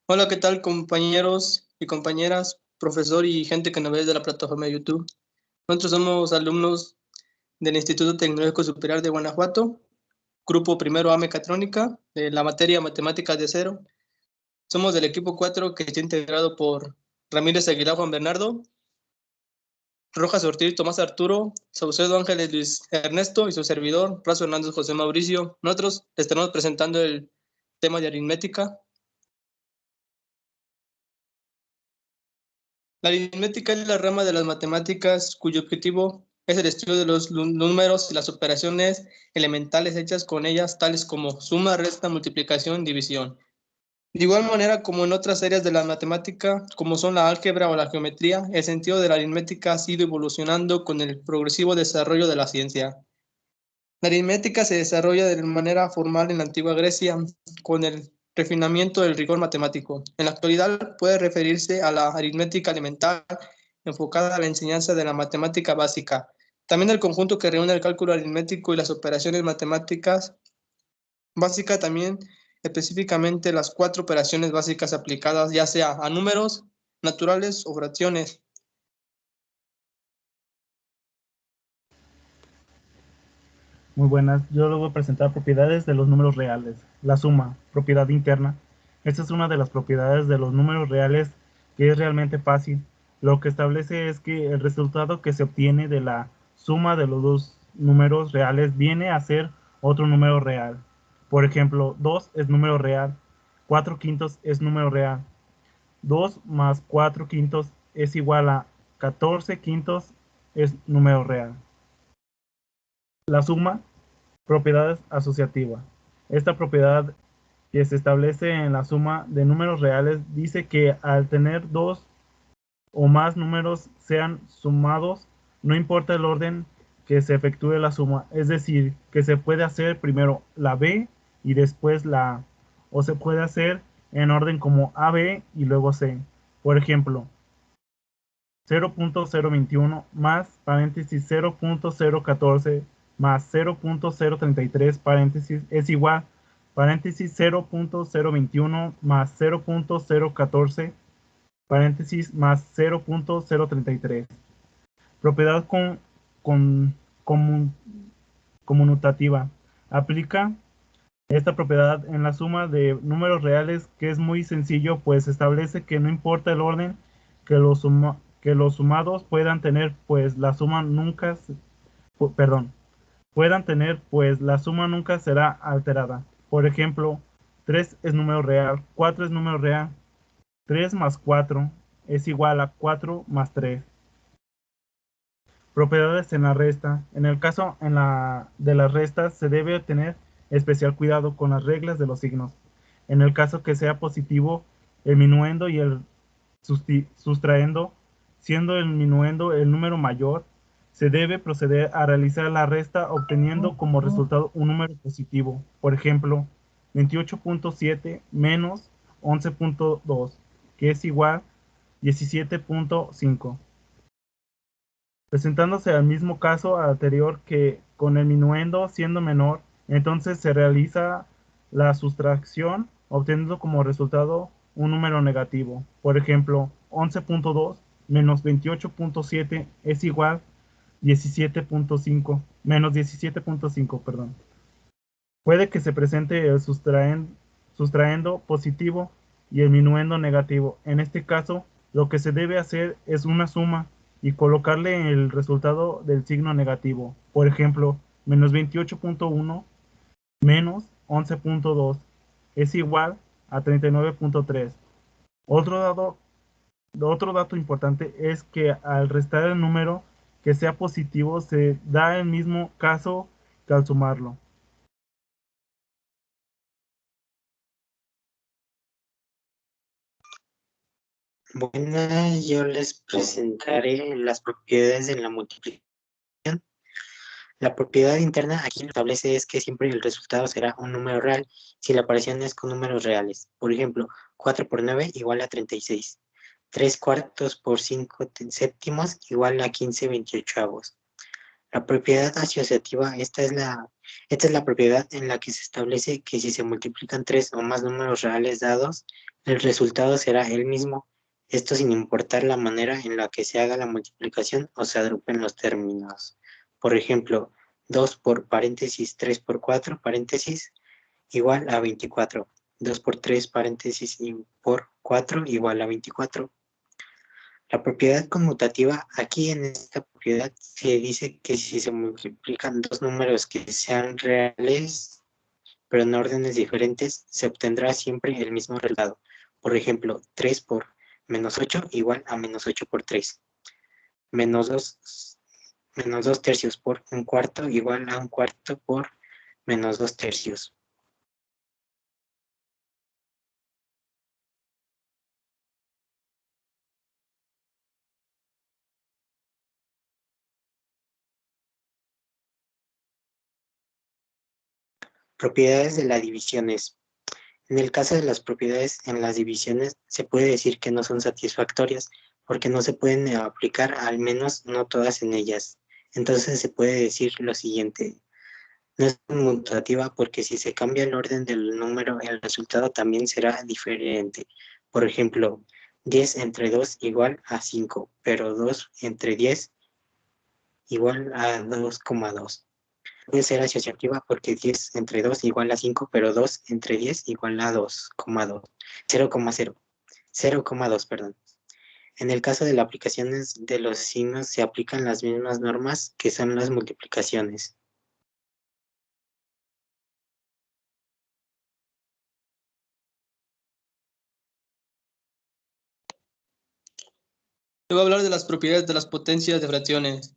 Hola, ¿qué tal compañeros y compañeras, profesor y gente que nos ve de la plataforma de YouTube? Nosotros somos alumnos del Instituto Tecnológico Superior de Guanajuato, grupo primero A Mecatrónica, de la materia Matemáticas de Cero. Somos del equipo 4 que está integrado por Ramírez Aguilar Juan Bernardo, Rojas Ortiz Tomás Arturo, Saucedo Ángeles Luis Ernesto y su servidor, Razo Hernández José Mauricio. Nosotros estaremos presentando el tema de aritmética. La aritmética es la rama de las matemáticas cuyo objetivo es el estudio de los números y las operaciones elementales hechas con ellas, tales como suma, resta, multiplicación, división. De igual manera como en otras áreas de la matemática, como son la álgebra o la geometría, el sentido de la aritmética ha ido evolucionando con el progresivo desarrollo de la ciencia. La aritmética se desarrolla de manera formal en la antigua Grecia, con el refinamiento del rigor matemático. En la actualidad puede referirse a la aritmética elemental, enfocada a la enseñanza de la matemática básica. También el conjunto que reúne el cálculo aritmético y las operaciones matemáticas básicas, también específicamente las 4 operaciones básicas aplicadas ya sea a números naturales o fracciones. Muy buenas, yo les voy a presentar propiedades de los números reales. La suma, propiedad interna. Esta es una de las propiedades de los números reales que es realmente fácil. Lo que establece es que el resultado que se obtiene de la suma de los dos números reales viene a ser otro número real. Por ejemplo, 2 es número real, 4 quintos es número real. 2 más 4 quintos es igual a 14 quintos es número real. La suma, propiedad asociativa. Esta propiedad que se establece en la suma de números reales dice que al tener dos o más números sean sumados, no importa el orden que se efectúe la suma, es decir, que se puede hacer primero la B y después la A, o se puede hacer en orden como AB y luego C. Por ejemplo, 0.021 más paréntesis 0.014 más 0.033 paréntesis es igual paréntesis 0.021 más 0.014 paréntesis más 0.033. Propiedad con, comun, conmutativa. Aplica esta propiedad en la suma de números reales, que es muy sencillo, pues establece que no importa el orden que que los sumados puedan tener, pues la suma nunca, puedan tener, pues la suma nunca será alterada. Por ejemplo, 3 es número real, 4 es número real, 3 más 4 es igual a 4 más 3. Propiedades en la resta. En el caso de las restas se debe tener especial cuidado con las reglas de los signos. En el caso que sea positivo, el minuendo y el sustraendo, siendo el minuendo el número mayor, se debe proceder a realizar la resta obteniendo como resultado un número positivo. Por ejemplo, 28.7 menos 11.2, que es igual a 17.5. Presentándose al mismo caso anterior que con el minuendo siendo menor, entonces se realiza la sustracción obteniendo como resultado un número negativo. Por ejemplo, 11.2 menos 28.7 es igual 17.5, menos 17.5, perdón. Puede que se presente el sustraendo positivo y el minuendo negativo. En este caso, lo que se debe hacer es una suma y colocarle el resultado del signo negativo. Por ejemplo, menos 28.1 menos 11.2 es igual a 39.3. Otro dato importante es que al restar el número que sea positivo se da el mismo caso que al sumarlo. Buenas, yo les presentaré las propiedades de la multiplicación. La propiedad interna aquí lo establece es que siempre el resultado será un número real si la operación es con números reales. Por ejemplo, 4 por 9 igual a 36. 3 cuartos por 5 séptimos igual a 15/28. La propiedad asociativa, esta es la propiedad en la que se establece que si se multiplican 3 o más números reales dados, El resultado será el mismo, esto sin importar la manera en la que se haga la multiplicación o se agrupen los términos. Por ejemplo, 2 por paréntesis 3 por 4 paréntesis igual a 24. 2 por 3 paréntesis y por 4 igual a 24. La propiedad conmutativa, aquí en esta propiedad se dice que si se multiplican dos números que sean reales, pero en órdenes diferentes, se obtendrá siempre el mismo resultado. Por ejemplo, 3 por menos 8 igual a menos 8 por 3. Menos 2 tercios por un cuarto igual a un cuarto por menos 2 tercios. Propiedades de las divisiones. En el caso de las propiedades en las divisiones, se puede decir que no son satisfactorias porque no se pueden aplicar, al menos no todas en ellas. Entonces se puede decir lo siguiente: no es conmutativa porque si se cambia el orden del número, el resultado también será diferente. Por ejemplo, 10 entre 2 igual a 5, pero 2 entre 10 igual a 2,2. Puede ser asociativa porque 10 entre 2 igual a 5, pero 2 entre 10 igual a 2,2. 0,2, perdón. En el caso de las aplicaciones de los signos se aplican las mismas normas que son las multiplicaciones. Te voy a hablar de las propiedades de las potencias de fracciones.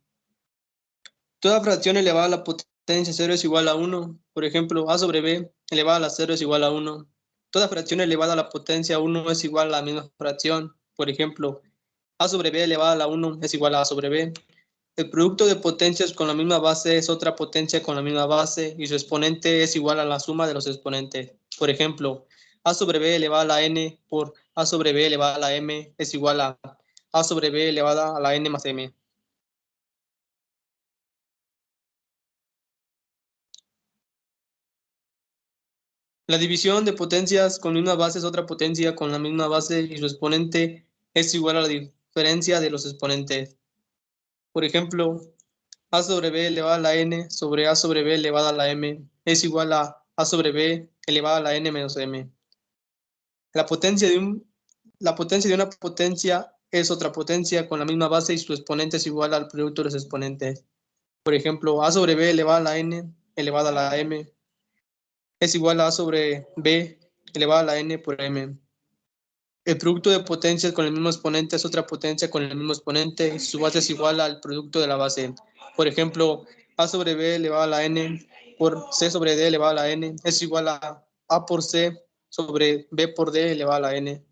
Toda fracción elevada a la potencia 0 es igual a 1. Por ejemplo, a sobre b elevada a la 0 es igual a 1. Toda fracción elevada a la potencia 1 es igual a la misma fracción. Por ejemplo, a sobre b elevada a la 1 es igual a sobre b. El producto de potencias con la misma base es otra potencia con la misma base y su exponente es igual a la suma de los exponentes. Por ejemplo, a sobre b elevada a la n por a sobre b elevada a la m es igual a sobre b elevada a la n más m. La división de potencias con misma base es otra potencia con la misma base y su exponente es igual a la diferencia de los exponentes. Por ejemplo, a sobre b elevada a la n sobre a sobre b elevada a la m es igual a sobre b elevada a la n menos m. La potencia de una potencia es otra potencia con la misma base y su exponente es igual al producto de los exponentes. Por ejemplo, a sobre b elevada a la n elevada a la m es igual a sobre b elevada a la n por m. El producto de potencias con el mismo exponente es otra potencia con el mismo exponente y su base es igual al producto de la base. Por ejemplo, a sobre b elevado a la n por c sobre d elevado a la n es igual a por c sobre b por d elevado a la n.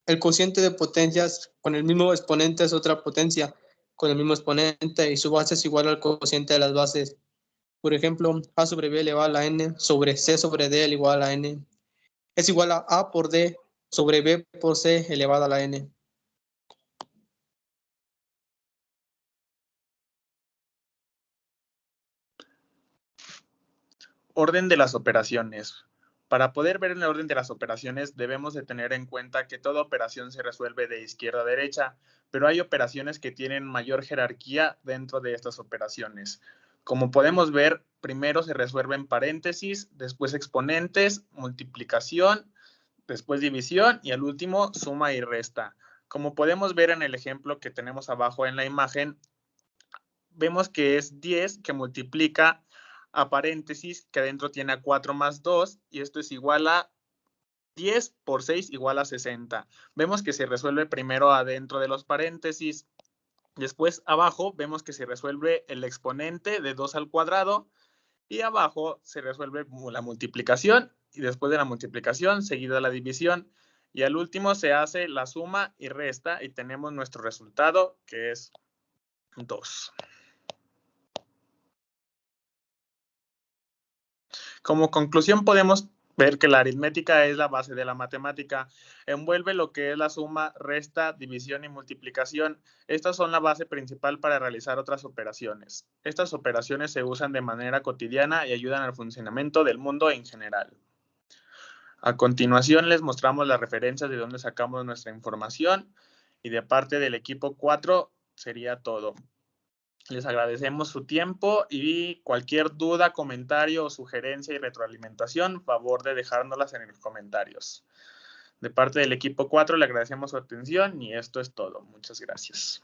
El cociente de potencias con el mismo exponente es otra potencia con el mismo exponente y su base es igual al cociente de las bases. Por ejemplo, a sobre b elevado a la n sobre c sobre d elevado a la n es igual a por d sobre b por c elevado a la n. Orden de las operaciones. Para poder ver el orden de las operaciones debemos de tener en cuenta que toda operación se resuelve de izquierda a derecha, pero hay operaciones que tienen mayor jerarquía dentro de estas operaciones. Como podemos ver, primero se resuelven paréntesis, después exponentes, multiplicación, después división y al último suma y resta. Como podemos ver en el ejemplo que tenemos abajo en la imagen, vemos que es 10 que multiplica a paréntesis que adentro tiene a 4 más 2 y esto es igual a 10 por 6 igual a 60. Vemos que se resuelve primero adentro de los paréntesis. Después abajo vemos que se resuelve el exponente de 2 al cuadrado y abajo se resuelve la multiplicación y después de la multiplicación seguida la división y al último se hace la suma y resta y tenemos nuestro resultado que es 2. Como conclusión podemos ver que la aritmética es la base de la matemática. Envuelve lo que es la suma, resta, división y multiplicación. Estas son la base principal para realizar otras operaciones. Estas operaciones se usan de manera cotidiana y ayudan al funcionamiento del mundo en general. A continuación les mostramos las referencias de dónde sacamos nuestra información y de parte del equipo 4 sería todo. Les agradecemos su tiempo y cualquier duda, comentario o sugerencia y retroalimentación, favor de dejárnoslas en los comentarios. De parte del equipo 4 le agradecemos su atención y esto es todo. Muchas gracias.